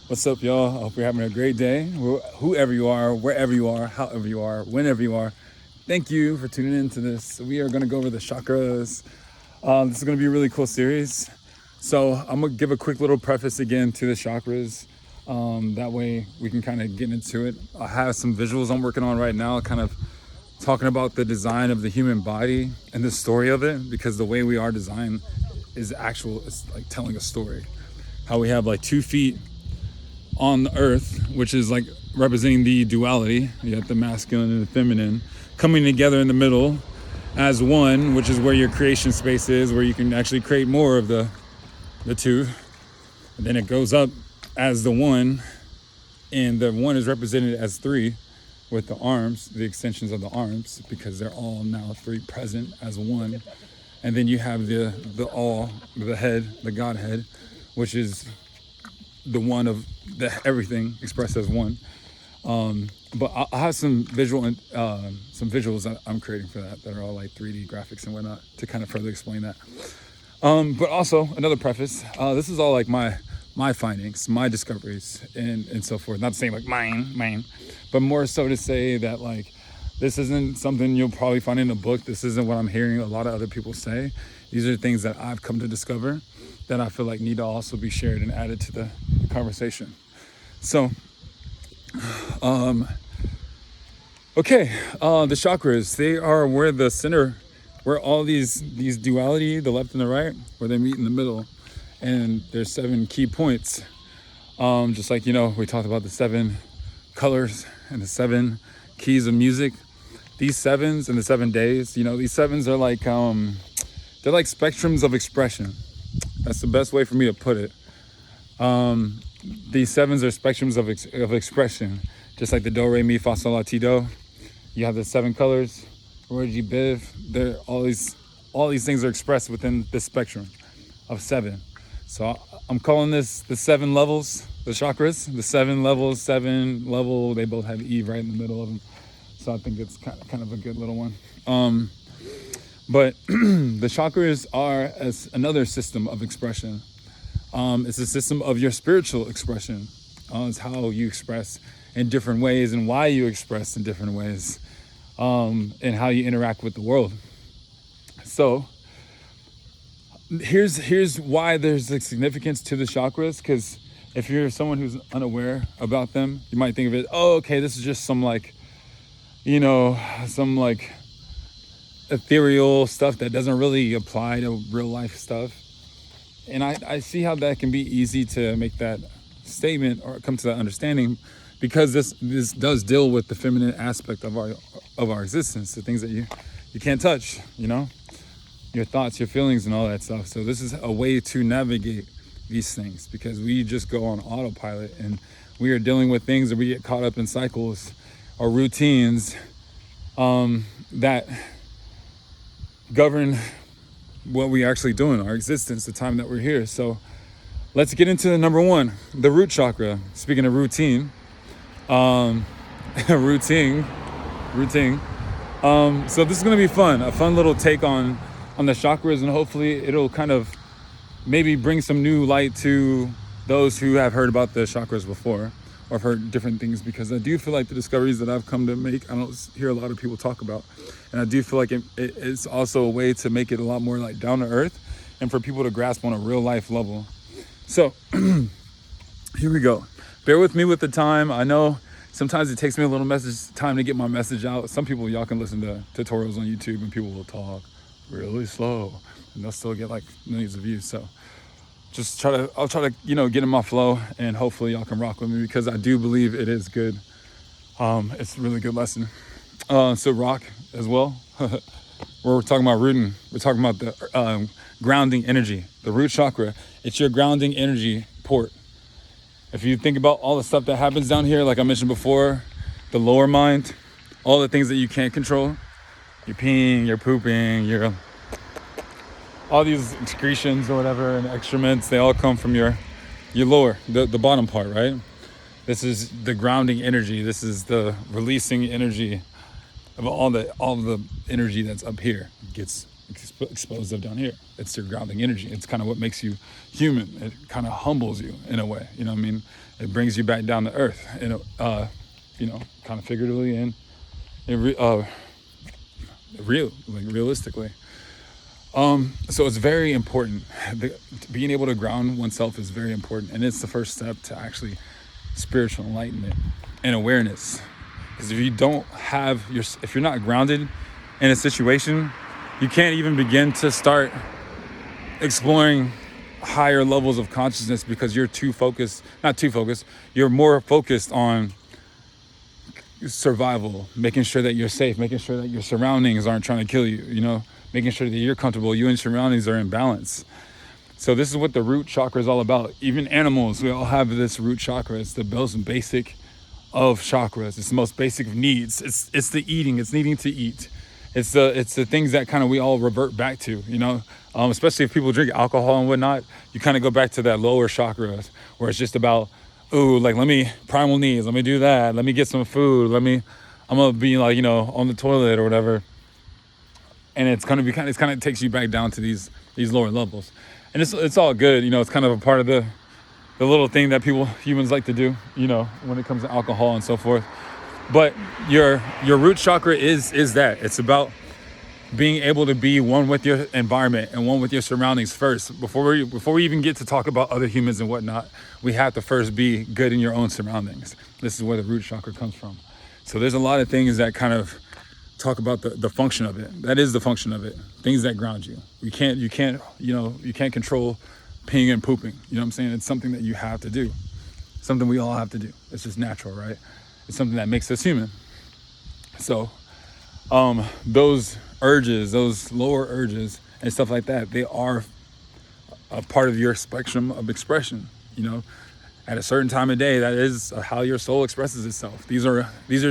What's up, y'all? I hope you're having a great day. Whoever you are, wherever you are, however you are, whenever you are. Thank you for tuning in to this. We are going to go over the chakras. This is going to be a really cool series. So I'm going to give a quick little preface again to the chakras. That way we can kind of get into it. I have some visuals I'm working on right now, kind of talking about the design of the human body and the story of it, because the way we are designed is it's like telling a story. How we have like 2 feet on the earth, which is like representing the duality. You got the masculine and the feminine coming together in the middle as one, which is where your creation space is, where you can actually create more of the two. And then it goes up as the one, and the one is represented as 3 with the arms, the extensions of the arms, because they're all now 3 present as one. And then you have the head, the Godhead, which is the one of the everything expressed as one. But I have some visuals that I'm creating for that are all like 3D graphics and whatnot to kind of further explain that. But also another preface, this is all like my findings, my discoveries, and so forth. Not saying like mine, but more so to say that like this isn't something you'll probably find in a book. This isn't what I'm hearing a lot of other people say. These are things that I've come to discover that I feel like need to also be shared and added to the conversation. So, the chakras, they are where the center, where all these duality, the left and the right, where they meet in the middle. And there's 7 key points. Just like, we talked about the 7 colors and the 7 keys of music. These 7s and the 7 days, these 7s are like, they're like spectrums of expression. That's the best way for me to put it. These 7s are spectrums of expression, just like the do, re, mi, fa, sol, la, ti, do. You have the 7 colors, orji, biv. They're all these things are expressed within this spectrum of 7. So I'm calling this the 7 levels, the chakras, the 7 levels, 7 level. They both have E right in the middle of them. So I think it's kind of a good little one. But the chakras are as another system of expression. It's a system of your spiritual expression. It's how you express in different ways and why you express in different ways, and how you interact with the world. So here's why there's a significance to the chakras, because if you're someone who's unaware about them, you might think of it, this is just some ethereal stuff that doesn't really apply to real life stuff. And I see how that can be easy to make that statement or come to that understanding, because this does deal with the feminine aspect of our existence, the things that you can't touch, your thoughts, your feelings, and all that stuff. So this is a way to navigate these things, because we just go on autopilot and we are dealing with things that we get caught up in cycles or routines that govern what we actually do in our existence, the time that we're here. So let's get into the number 1, the root chakra. Speaking of routine, routine. So this is going to be fun, a fun little take on the chakras, and hopefully it'll kind of maybe bring some new light to those who have heard about the chakras before, or have heard different things, because I do feel like the discoveries that I've come to make, I don't hear a lot of people talk about. And I do feel like it's also a way to make it a lot more like down to earth and for people to grasp on a real life level. So here we go. Bear with me with the time. I know sometimes it takes me a little time to get my message out. Some people, y'all can listen to tutorials on YouTube and people will talk really slow and they'll still get like millions of views. So I'll try to get in my flow, and hopefully y'all can rock with me, because I do believe it is good. It's a really good lesson. So rock as well. We're talking about rooting. We're talking about the grounding energy, the root chakra. It's your grounding energy port. If you think about all the stuff that happens down here, like I mentioned before, the lower mind, all the things that you can't control, you're peeing, you're pooping, all these excretions or whatever and excrements, they all come from your lower, the bottom part, right? This is the grounding energy. This is the releasing energy of all the energy that's up here. It gets exposed of down here. It's your grounding energy. It's kind of what makes you human. It kind of humbles you in a way. You know what I mean? It brings you back down to earth, kind of figuratively and realistically. So it's very important. Being able to ground oneself is very important, and it's the first step to actually spiritual enlightenment and awareness. Because if you're not grounded in a situation, you can't even begin to start exploring higher levels of consciousness, because you're you're more focused on survival, making sure that you're safe, making sure that your surroundings aren't trying to kill you, making sure that you're comfortable, you and surroundings are in balance. So this is what the root chakra is all about. Even animals, we all have this root chakra. It's the most basic of chakras. It's the most basic of needs. It's the eating. It's needing to eat. It's the things that kind of we all revert back to, especially if people drink alcohol and whatnot. You kind of go back to that lower chakra where it's just about, primal needs. Let me do that. Let me get some food. I'm gonna be on the toilet or whatever. And it's kind of takes you back down to these lower levels. And it's all good, it's kind of a part of the little thing that humans like to do, when it comes to alcohol and so forth. But your root chakra is that. It's about being able to be one with your environment and one with your surroundings first. Before we even get to talk about other humans and whatnot, we have to first be good in your own surroundings. This is where the root chakra comes from. So there's a lot of things that kind of talk about the function of it. That is the function of it. Things that ground you. You can't control peeing and pooping. You know what I'm saying? It's something that you have to do. Something we all have to do. It's just natural, right? It's something that makes us human. So those urges, those lower urges and stuff like that, they are a part of your spectrum of expression. At a certain time of day, that is how your soul expresses itself. These are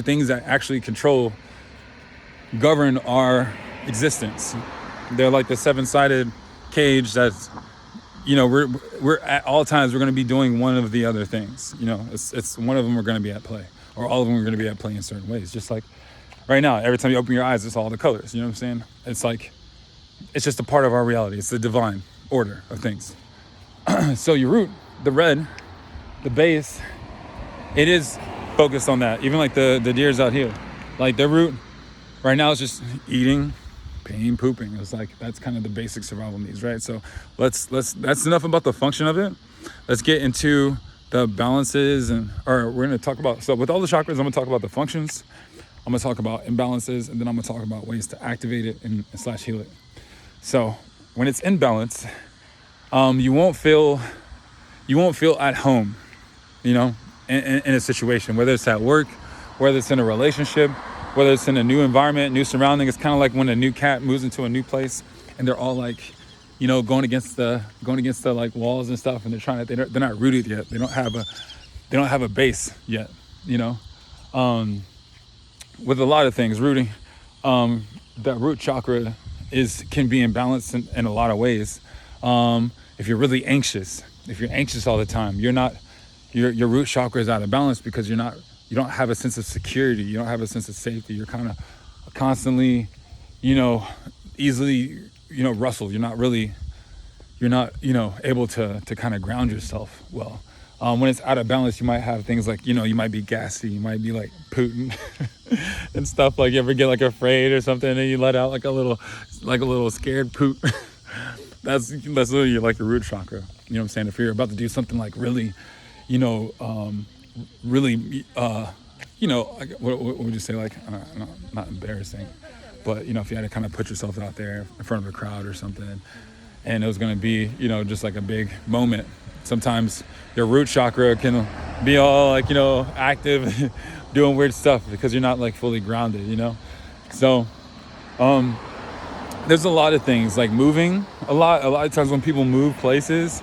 things that actually govern our existence. They're like the seven-sided cage that's, we're at all times we're going to be doing one of the other things. It's one of them we're going to be at play, or all of them are going to be at play in certain ways. Just like right now, every time you open your eyes, it's all the colors. You know what I'm saying? It's like, it's just a part of our reality. It's the divine order of things. So your root, the red, the base, it is focused on that. Even like the deers out here, like their root right now is just eating, peeing, pooping. It's like, that's kind of the basic survival needs, right? So that's enough about the function of it. Let's get into the balances, we're going to talk about, so with all the chakras, I'm going to talk about the functions. I'm going to talk about imbalances, and then I'm going to talk about ways to activate it and / heal it. So when it's in balance, you won't feel at home, in a situation, whether it's at work, whether it's in a relationship, whether it's in a new environment, new surrounding. It's kind of like when a new cat moves into a new place and they're all like, going against the like walls and stuff, and they're not rooted yet. They don't have a base yet, with a lot of things rooting, that root chakra can be imbalanced in a lot of ways. If you're really anxious, if you're anxious all the time, your root chakra is out of balance because you don't have a sense of security. You don't have a sense of safety. You're kind of constantly, easily, rustled. You're not able to kind of ground yourself well. When it's out of balance, you might have things like, you might be gassy. You might be like Putin and stuff. Like, you ever get like afraid or something and you let out like a little scared poop. That's literally like your root chakra. You know what I'm saying? If you're about to do something like really, what would you say, like, not embarrassing, but, if you had to kind of put yourself out there in front of a crowd or something, and it was going to be, just like a big moment. Sometimes your root chakra can be all like, active, doing weird stuff because you're not like fully grounded, So, there's a lot of things like moving. A lot of times when people move places,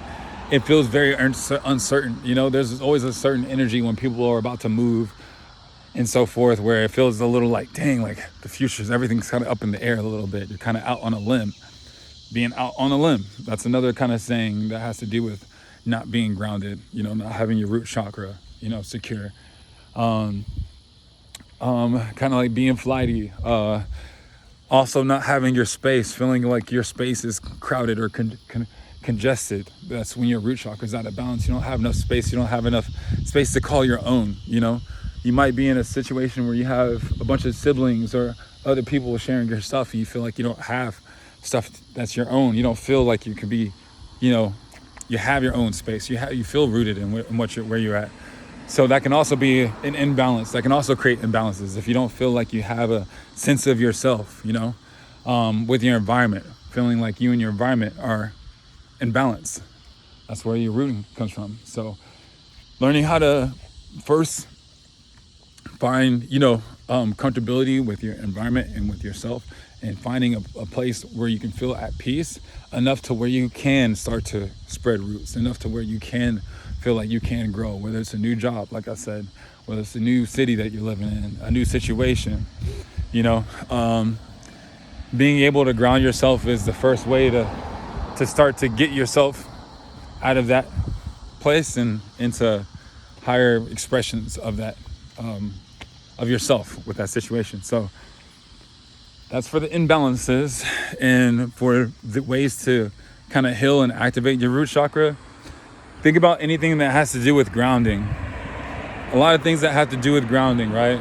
it feels very uncertain. There's always a certain energy when people are about to move and so forth, where it feels a little like, dang, like the future's, everything's kind of up in the air a little bit. You're kind of out on a limb. Being out on a limb, that's another kind of saying that has to do with not being grounded, not having your root chakra, secure. Kind of like being flighty, Also, not having your space, feeling like your space is crowded or congested. That's when your root chakra is out of balance. You don't have enough space. You don't have enough space to call your own, you know? You might be in a situation where you have a bunch of siblings or other people sharing your stuff, and you feel like you don't have stuff that's your own. You don't feel like you can be, you know, you have your own space. You feel rooted in where you're at. So that can also be an imbalance. That can also create imbalances if you don't feel like you have a sense of yourself, you know, with your environment, feeling like you and your environment are in balance. That's where your rooting comes from. So learning how to first find, you know, comfortability with your environment and with yourself, and finding a place where you can feel at peace enough to where you can start to spread roots, enough to where you can feel like you can grow, whether it's a new job, like I said, whether it's a new city that you're living in, a new situation, you know. Being able to ground yourself is the first way to start to get yourself out of that place and into higher expressions of that, of yourself with that situation. So that's for the imbalances. And for the ways to kind of heal and activate your root chakra, think about anything that has to do with grounding. A lot of things that have to do with grounding, right?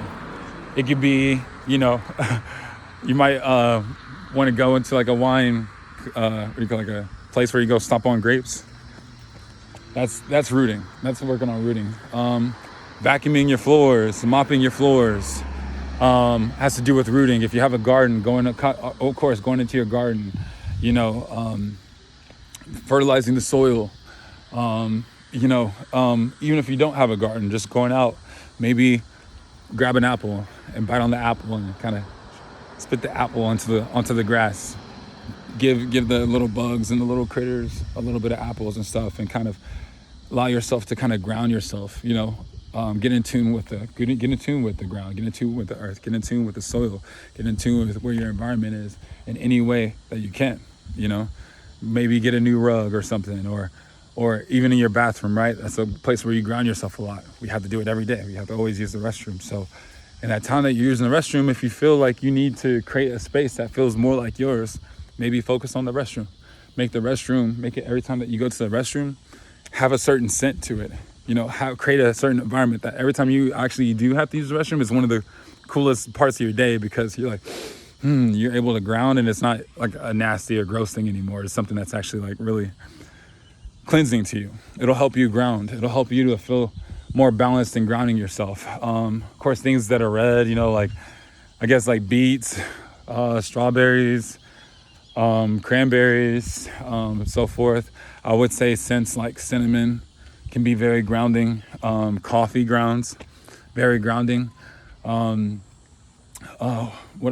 It could be, you know, you might want to go into like a wine, what do you call it, like a place where you go stomp on grapes. That's rooting. That's working on rooting. Vacuuming your floors, mopping your floors, has to do with rooting. If you have a garden, going into your garden, you know, fertilizing the soil. You know, even if you don't have a garden, just going out, maybe grab an apple and bite on the apple and kind of spit the apple onto the grass. Give the little bugs and the little critters a little bit of apples and stuff, and kind of allow yourself to kind of ground yourself, you know. Get in tune with the ground, get in tune with the earth, get in tune with the soil, get in tune with where your environment is in any way that you can, you know. Maybe get a new rug or something, or even in your bathroom, right? That's a place where you ground yourself a lot. We have to do it every day. We have to always use the restroom. So in that time that you're using the restroom, if you feel like you need to create a space that feels more like yours, maybe focus on the restroom. Make it every time that you go to the restroom, have a certain scent to it. You know, create a certain environment that every time you actually do have to use the restroom is one of the coolest parts of your day, because you're like, you're able to ground, and it's not like a nasty or gross thing anymore. It's something that's actually like really cleansing to you. It'll help you ground. It'll help you to feel more balanced and grounding yourself. Of course, things that are red, you know, like, I guess like beets, strawberries, cranberries, so forth. I would say scents like cinnamon can be very grounding. Coffee grounds, very grounding. What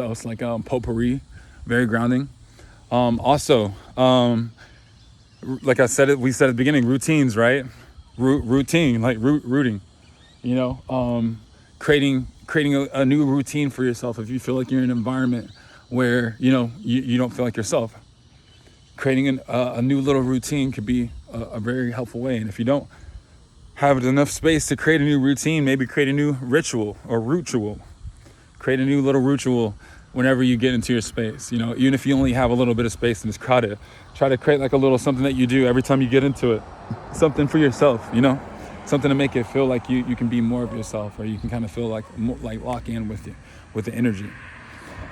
else? Like potpourri, very grounding. Also, like we said at the beginning, routines, right? Routine, like rooting. You know, creating a new routine for yourself. If you feel like you're in an environment where, you know, you don't feel like yourself, creating a new little routine could be a very helpful way. And if you don't have enough space to create a new routine, maybe create a new ritual or ritual. Create a new little ritual whenever you get into your space. You know, even if you only have a little bit of space and it's crowded, try to create like a little something that you do every time you get into it. Something for yourself, you know, something to make it feel like you can be more of yourself, or you can kind of feel like lock in with the energy.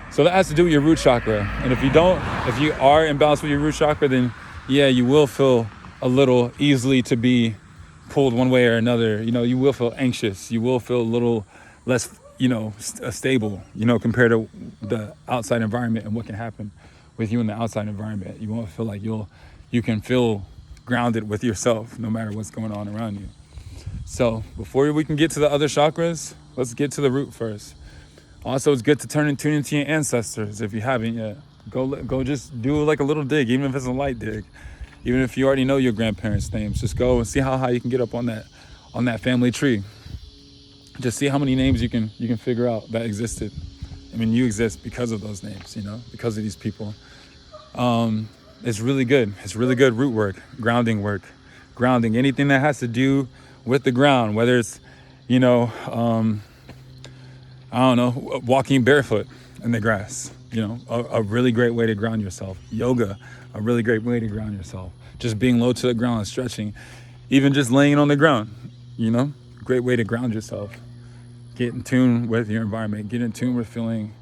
So that has to do with your root chakra. And if you are imbalanced with your root chakra, then yeah, you will feel a little easily to be pulled one way or another. You know, you will feel anxious. You will feel a little less, you know, stable, you know, compared to the outside environment and what can happen with you in the outside environment. You won't feel like you can feel grounded with yourself no matter what's going on around you. So before we can get to the other chakras, let's get to the root first. Also, it's good to tune into your ancestors if you haven't yet. Go just do like a little dig, even if it's a light dig. Even if you already know your grandparents' names, just go and see how high you can get up on that family tree. Just see how many names you can figure out that existed. I mean, you exist because of those names, you know, because of these people. It's really good. It's really good root work, grounding, anything that has to do with the ground, whether it's, you know, I don't know, walking barefoot, in the grass. A really great way to ground yourself. Yoga, a really great way to ground yourself. Just being low to the ground and stretching, even just laying on the ground, great way to ground yourself. Get in tune with your environment. Get in tune with feeling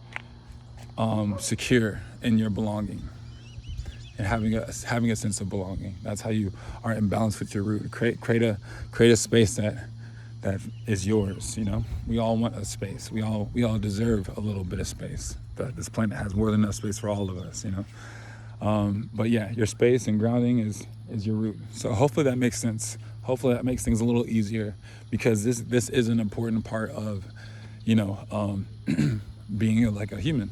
secure in your belonging and having a sense of belonging. That's how you are in balance with your root. Create a space that is yours. We all want a space. We all deserve a little bit of space. But this planet has more than enough space for all of us. But yeah, your space and grounding is your root. So hopefully that makes sense. Hopefully that makes things a little easier, because this is an important part of being like a human.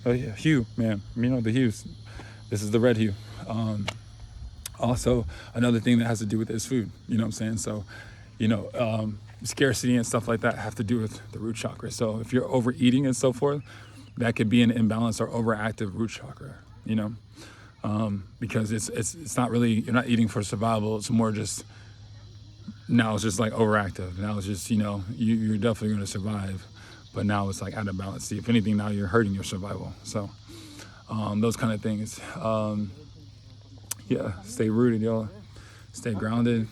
A hue, man. The hues. This is the red hue. Also, another thing that has to do with is food. You know what I'm saying? So, scarcity and stuff like that have to do with the root chakra. So if you're overeating and so forth, that could be an imbalance or overactive root chakra. Because it's not really, you're not eating for survival. It's more just, now it's just like overactive. Now it's just, you're definitely going to survive, but now it's like out of balance. See, if anything, now you're hurting your survival. So those kind of things. Stay rooted, y'all. Stay grounded.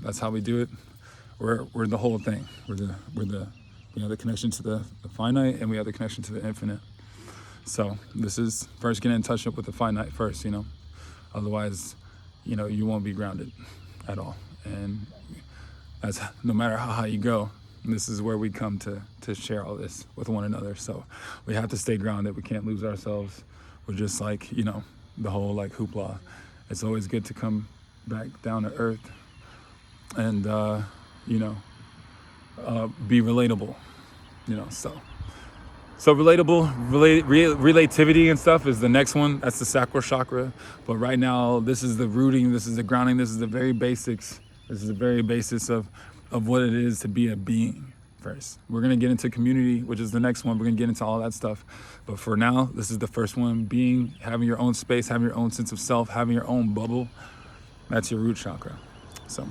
That's how we do it. We're the whole thing. We have the connection to the finite, and we have the connection to the infinite. So this is first getting in touch with the finite first, Otherwise, you won't be grounded at all. And that's no matter how high you go. This is where we come to share all this with one another. So we have to stay grounded. We can't lose ourselves. We're just like, the whole like hoopla. It's always good to come back down to earth and, be relatable, So relativity and stuff is the next one. That's the sacral chakra. But right now, this is the rooting, this is the grounding, this is the very basics. This is the very basis of what it is to be a being first. We're going to get into community, which is the next one. We're going to get into all that stuff. But for now, this is the first one. Being, having your own space, having your own sense of self, having your own bubble. That's your root chakra. So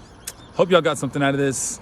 hope y'all got something out of this.